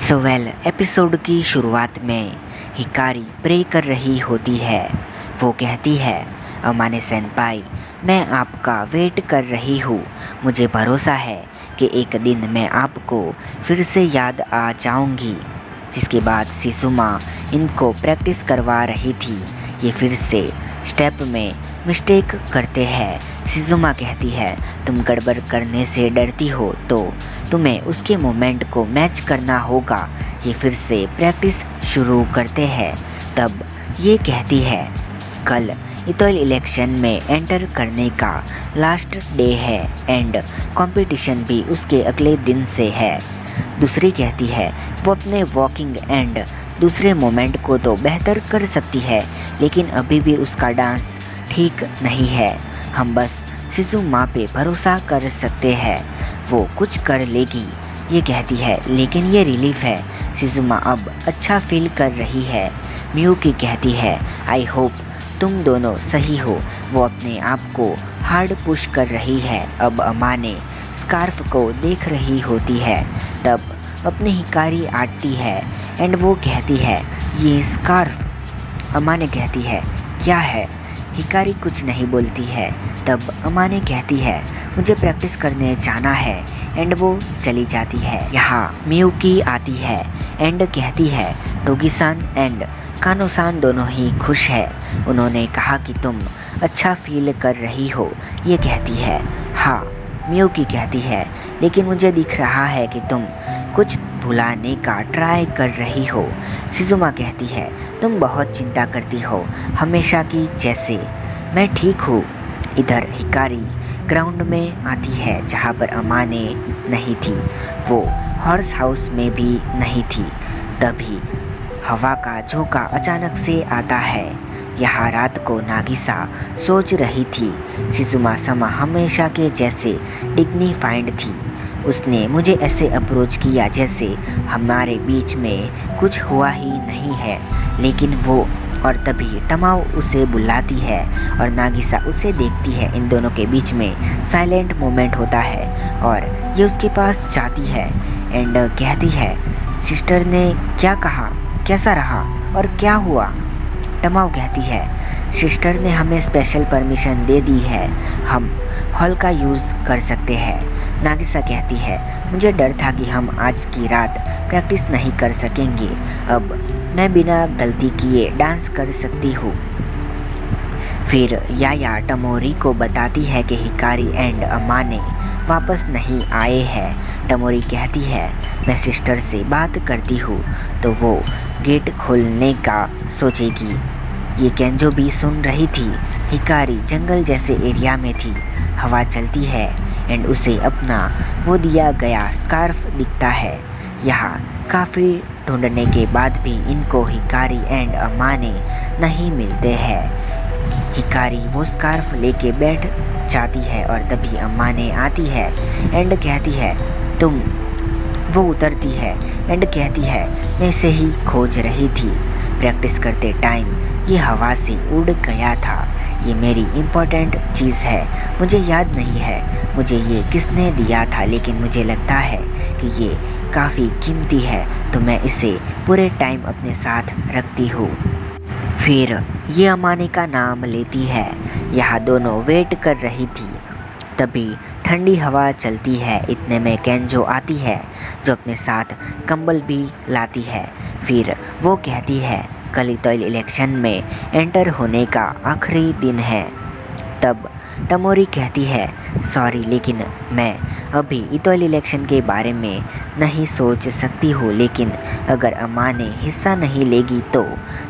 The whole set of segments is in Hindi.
एपिसोड की शुरुआत में हिकारी प्रे कर रही होती है। वो कहती है, अमाने सेनपाई, मैं आपका वेट कर रही हूँ। मुझे भरोसा है कि एक दिन मैं आपको फिर से याद आ जाऊँगी। जिसके बाद शिजुमा इनको प्रैक्टिस करवा रही थी। ये फिर से स्टेप में मिस्टेक करते हैं। शिजुमा कहती है, तुम गड़बड़ करने से डरती हो तो तुम्हें उसके मोमेंट को मैच करना होगा। ये फिर से प्रैक्टिस शुरू करते हैं। तब ये कहती है, कल इतोल इलेक्शन में एंटर करने का लास्ट डे है एंड कंपटीशन भी उसके अगले दिन से है। दूसरी कहती है, वो अपने वॉकिंग एंड दूसरे मोमेंट को तो बेहतर कर सकती है, लेकिन अभी भी उसका डांस ठीक नहीं है। हम बस शिजुमा पे भरोसा कर सकते हैं, वो कुछ कर लेगी। ये कहती है, लेकिन ये रिलीफ है। शिजुमा अब अच्छा फील कर रही है। मियुकी कहती है, आई होप तुम दोनों सही हो। वो अपने आप को हार्ड पुश कर रही है। अब अमाने स्कार्फ को देख रही होती है। तब अपनी हिकारी आती है एंड वो कहती है, ये स्कार्फ। अमाने कहती है, क्या है? हिकारी कुछ नहीं बोलती है। तब अमाने कहती है, मुझे प्रैक्टिस करने जाना है एंड वो चली जाती है। यहाँ मियुकी आती है एंड कहती है, डोगी-सान एंड कानो-सान दोनों ही खुश है। उन्होंने कहा कि तुम अच्छा फील कर रही हो। ये कहती है, हाँ। मियुकी कहती है, लेकिन मुझे दिख रहा है कि तुम कुछ भुलाने का ट्राई कर रही हो। शिजुमा कहती है, तुम बहुत चिंता करती हो, हमेशा की जैसे। मैं ठीक हूँ। इधर हिकारी ग्राउंड में आती है जहाँ पर अमाने नहीं थी। वो हॉर्स हाउस में भी नहीं थी। तभी हवा का झोंका अचानक से आता है। यहाँ रात को नागिसा सोच रही थी। शिजुमा समा हमेशा के जैसे डिग्निफाइड थी। उसने मुझे ऐसे अप्रोच किया जैसे हमारे बीच में कुछ हुआ ही नहीं है। लेकिन वो और तभी तमाओ उसे बुलाती है और नागिसा उसे देखती है। इन दोनों के बीच में साइलेंट मोमेंट होता है और ये उसके पास जाती है एंड कहती है, सिस्टर ने क्या कहा, कैसा रहा और क्या हुआ? तमाओ कहती है, सिस्टर ने हमें स्पेशल परमिशन दे दी है, हम हॉल का यूज़ कर सकते हैं। नागिसा कहती है, मुझे डर था कि हम आज की रात प्रैक्टिस नहीं कर सकेंगे। अब मैं बिना गलती किए डांस कर सकती हूँ। फिर याया टमोरी को बताती है कि हिकारी एंड अमाने वापस नहीं आए हैं। टमोरी कहती है, मैं सिस्टर से बात करती हूँ तो वो गेट खोलने का सोचेगी। ये केंजो भी सुन रही थी। हिकारी जंगल जैसे एरिया में थी। हवा चलती है एंड उसे अपना वो दिया गया स्कार्फ दिखता है। यहाँ काफ़ी ढूंढने के बाद भी इनको हिकारी एंड अमाने नहीं मिलते हैं। हिकारी वो स्कार्फ लेके बैठ जाती है और तभी अमाने आती है एंड कहती है, तुम। वो उतरती है एंड कहती है, मैं इसे ही खोज रही थी। प्रैक्टिस करते टाइम ये हवा से उड़ गया था। ये मेरी इम्पोर्टेंट चीज़ है। मुझे याद नहीं है मुझे ये किसने दिया था, लेकिन मुझे लगता है कि ये काफ़ी कीमती है तो मैं इसे पूरे टाइम अपने साथ रखती हूँ। फिर ये अमाने का नाम लेती है। यहाँ दोनों वेट कर रही थी। तभी ठंडी हवा चलती है। इतने में केंजो आती है जो अपने साथ कंबल भी लाती है। फिर वो कहती है, कल इतोल इलेक्शन में एंटर होने का आखिरी दिन है। तब टमोरी कहती है, सॉरी लेकिन मैं अभी इतोल इलेक्शन के बारे में नहीं सोच सकती हूँ, लेकिन अगर अमाने हिस्सा नहीं लेगी तो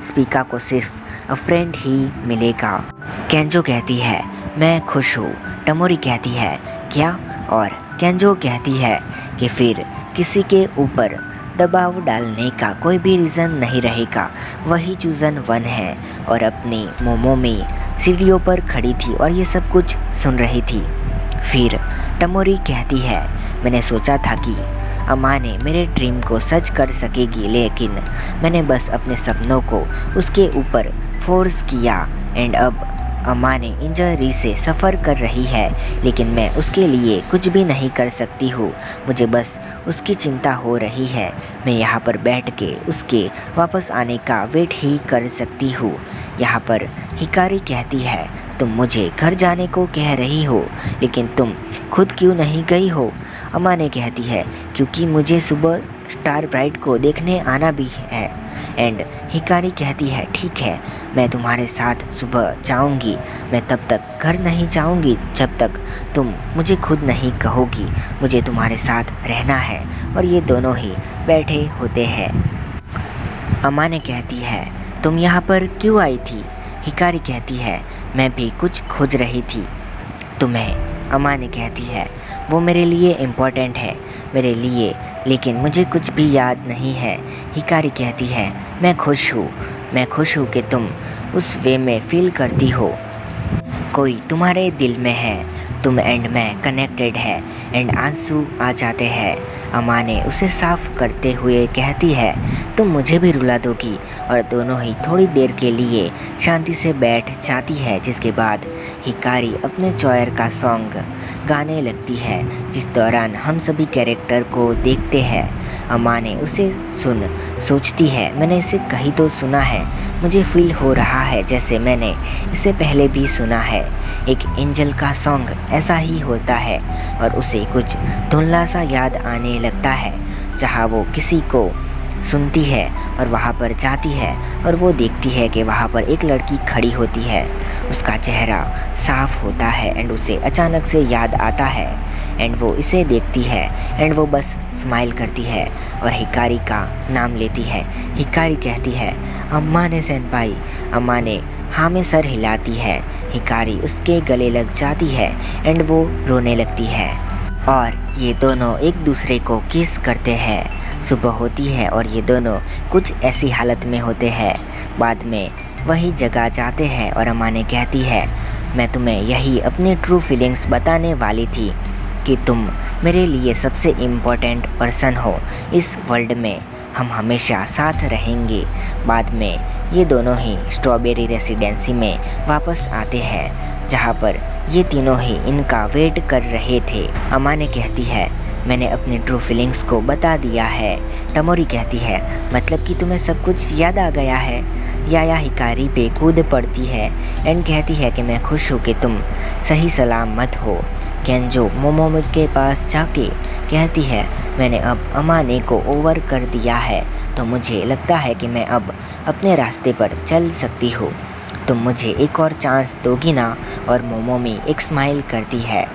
स्पीका को सिर्फ फ्रेंड ही मिलेगा। केंजो कहती है, मैं खुश हूँ। टमोरी कहती है, क्या? और केंजो कहती है कि फिर किसी के ऊपर दबाव डालने का कोई भी रीज़न नहीं रहेगा। वही चूज़न वन है और अपनी मोमो में सीढ़ियों पर खड़ी थी और ये सब कुछ सुन रही थी। फिर टमोरी कहती है, मैंने सोचा था कि अमाने मेरे ड्रीम को सच कर सकेगी, लेकिन मैंने बस अपने सपनों को उसके ऊपर फोर्स किया एंड अब अमाने इंजरी से सफ़र कर रही है, लेकिन मैं उसके लिए कुछ भी नहीं कर सकती हूँ। मुझे बस उसकी चिंता हो रही है। मैं यहाँ पर बैठ के उसके वापस आने का वेट ही कर सकती हूँ। यहाँ पर हिकारी कहती है, तुम मुझे घर जाने को कह रही हो, लेकिन तुम खुद क्यों नहीं गई हो? अमाने कहती है, क्योंकि मुझे सुबह स्टार ब्राइट को देखने आना भी है। एंड हिकारी कहती है, ठीक है, मैं तुम्हारे साथ सुबह जाऊंगी। मैं तब तक घर नहीं जाऊंगी जब तक तुम मुझे खुद नहीं कहोगी मुझे तुम्हारे साथ रहना है। और ये दोनों ही बैठे होते हैं। अमाने कहती है, तुम यहाँ पर क्यों आई थी? हिकारी कहती है, मैं भी कुछ खोज रही थी तुम्हें। अमाने कहती है, वो मेरे लिए इम्पोर्टेंट है, मेरे लिए, लेकिन मुझे कुछ भी याद नहीं है। हिकारी कहती है, मैं खुश हूँ कि तुम उस वे में फील करती हो। कोई तुम्हारे दिल में है, तुम एंड मैं कनेक्टेड है। एंड आंसू आ जाते हैं। अमाने उसे साफ करते हुए कहती है, तुम मुझे भी रुला दोगी। और दोनों ही थोड़ी देर के लिए शांति से बैठ जाती है, जिसके बाद हिकारी अपने चॉयर का सॉन्ग गाने लगती है, जिस दौरान हम सभी कैरेक्टर को देखते हैं। अमाने उसे सोचती है, मैंने इसे कहीं तो सुना है, मुझे फील हो रहा है जैसे मैंने इसे पहले भी सुना है। एक एंजल का सॉन्ग ऐसा ही होता है। और उसे कुछ धुंधला सा याद आने लगता है, जहाँ वो किसी को सुनती है और वहाँ पर जाती है और वो देखती है कि वहाँ पर एक लड़की खड़ी होती है। उसका चेहरा साफ होता है एंड उसे अचानक से याद आता है। एंड वो इसे देखती है एंड वो बस स्माइल करती है और हिकारी का नाम लेती है। हिकारी कहती है, अम्माने सेनपाई। अम्माने हाँ में सर हिलाती है। हिकारी उसके गले लग जाती है एंड वो रोने लगती है और ये दोनों एक दूसरे को किस करते हैं। सुबह होती है और ये दोनों कुछ ऐसी हालत में होते हैं। बाद में वही जगह जाते हैं और अम्माने कहती है, मैं तुम्हें यही अपनी ट्रू फीलिंग्स बताने वाली थी कि तुम मेरे लिए सबसे इम्पोर्टेंट पर्सन हो इस वर्ल्ड में, हम हमेशा साथ रहेंगे। बाद में ये दोनों ही स्ट्रॉबेरी रेसिडेंसी में वापस आते हैं, जहाँ पर ये तीनों ही इनका वेट कर रहे थे। अमाने कहती है, मैंने अपनी ट्रू फीलिंग्स को बता दिया है। टमोरी कहती है, मतलब कि तुम्हें सब कुछ याद आ गया है। याया हिकारी पे कूद पड़ती है एंड कहती है कि मैं खुश हूँ कि तुम सही सलामत हो। केंजो मोमोमो के पास जाके कहती है, मैंने अब अमाने को ओवर कर दिया है, तो मुझे लगता है कि मैं अब अपने रास्ते पर चल सकती हूँ। तुम मुझे एक और चांस दोगी ना? और मोमोमी एक स्माइल करती है।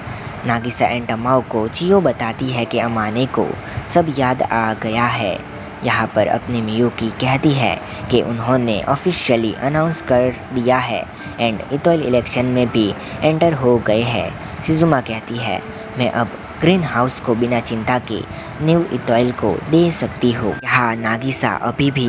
नागिसा एंड टमाओ को चियो बताती है कि अमाने को सब याद आ गया है। यहाँ पर अपनी मियुकी कहती है कि उन्होंने ऑफिशियली अनाउंस कर दिया है एंड इतोइल इलेक्शन में भी एंटर हो गए हैं। शिजुमा कहती है, मैं अब ग्रीन हाउस को बिना चिंता के न्यू इतोइल को दे सकती हूँ। यहाँ नागिसा अभी भी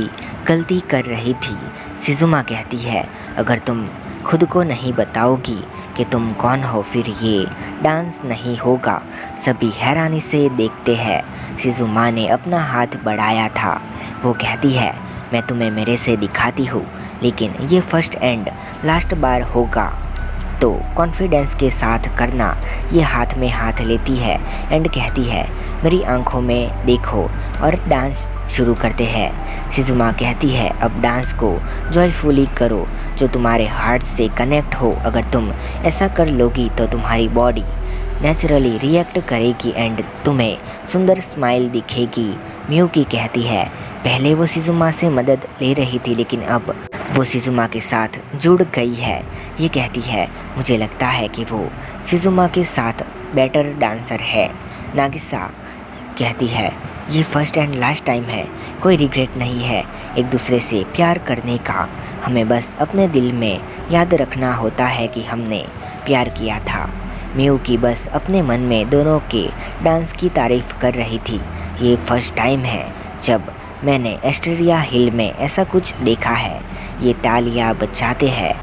गलती कर रही थी। शिजुमा कहती है, अगर तुम खुद को नहीं बताओगी कि तुम कौन हो, फिर ये डांस नहीं होगा। सभी हैरानी से देखते हैं। शिजुमा ने अपना हाथ बढ़ाया था। वो कहती है, मैं तुम्हें मेरे से दिखाती हूँ, लेकिन ये फर्स्ट एंड लास्ट बार होगा, तो कॉन्फिडेंस के साथ करना। ये हाथ में हाथ लेती है एंड कहती है, मेरी आंखों में देखो और डांस शुरू करते हैं। शिजुमा कहती है, अब डांस को जॉयफुली करो, जो तुम्हारे हार्ट से कनेक्ट हो। अगर तुम ऐसा कर लोगी तो तुम्हारी बॉडी नेचुरली रिएक्ट करेगी एंड तुम्हें सुंदर स्माइल दिखेगी। मियुकी कहती है, पहले वो शिजुमा से मदद ले रही थी, लेकिन अब वो शिजुमा के साथ जुड़ गई है। ये कहती है, मुझे लगता है कि वो शिजुमा के साथ बेटर डांसर है। नागिसा कहती है, ये फर्स्ट एंड लास्ट टाइम है, कोई रिग्रेट नहीं है एक दूसरे से प्यार करने का। हमें बस अपने दिल में याद रखना होता है कि हमने प्यार किया था। मियुकी बस अपने मन में दोनों के डांस की तारीफ कर रही थी। ये फर्स्ट टाइम है जब मैंने एस्टेरिया हिल में ऐसा कुछ देखा है। ये तालियां बजाते हैं।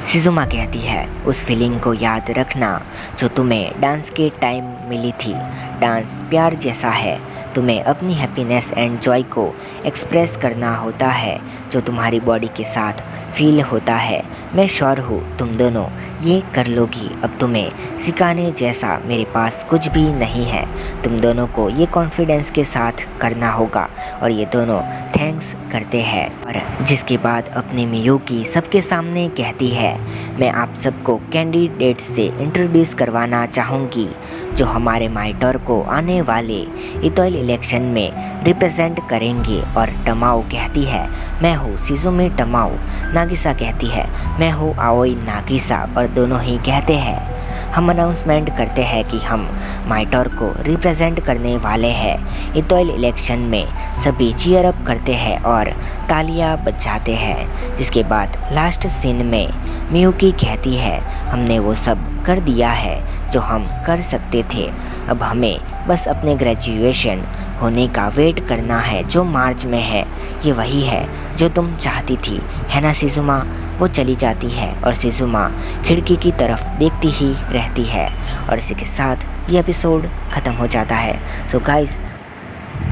शिजुमा कहती है, उस फीलिंग को याद रखना जो तुम्हें डांस के टाइम मिली थी। डांस प्यार जैसा है, तुम्हें अपनी हैप्पीनेस एंड जॉय को एक्सप्रेस करना होता है, जो तुम्हारी बॉडी के साथ फील होता है। मैं श्योर हूँ तुम दोनों ये कर लोगी। अब तुम्हें सिखाने जैसा मेरे पास कुछ भी नहीं है। तुम दोनों को ये कॉन्फिडेंस के साथ करना होगा। और ये दोनों थैंक्स करते हैं और जिसके बाद अपनी मियुकी सबके सामने कहती है, मैं आप सबको कैंडिडेट्स से इंट्रोड्यूस करवाना चाहूँगी जो हमारे माइटोर को आने वाले इतोइल इलेक्शन में रिप्रेजेंट करेंगे। और टमाओ कहती है, मैं हूँ शिजुमी टमाओ। नागिसा कहती है, मैं हूँ आओई नागिसा। और दोनों ही कहते हैं, हम अनाउंसमेंट करते हैं कि हम माइटोर को रिप्रेजेंट करने वाले हैं इतोइल इलेक्शन में। सभी चीयर अप करते हैं और तालियां बजाते हैं। जिसके बाद लास्ट सीन में मियुकी कहती है, हमने वो सब कर दिया है जो हम कर सकते थे। अब हमें बस अपने ग्रेजुएशन होने का वेट करना है जो मार्च में है। ये वही है जो तुम चाहती थी, है ना शिजुमा। वो चली जाती है और शिजुमा खिड़की की तरफ देखती ही रहती है। और इसी के साथ ये एपिसोड ख़त्म हो जाता है। सो गाइस,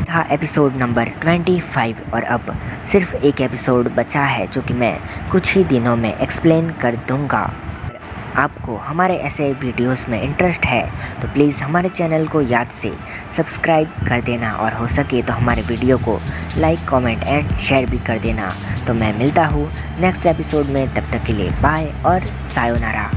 था एपिसोड नंबर 25 और अब सिर्फ एक एपिसोड बचा है जो कि मैं कुछ ही दिनों में एक्सप्लेन कर दूंगा। आपको हमारे ऐसे वीडियोस में इंटरेस्ट है तो प्लीज़ हमारे चैनल को याद से सब्सक्राइब कर देना और हो सके तो हमारे वीडियो को लाइक, कमेंट एंड शेयर भी कर देना। तो मैं मिलता हूँ नेक्स्ट एपिसोड में, तब तक के लिए बाय और सायोनारा।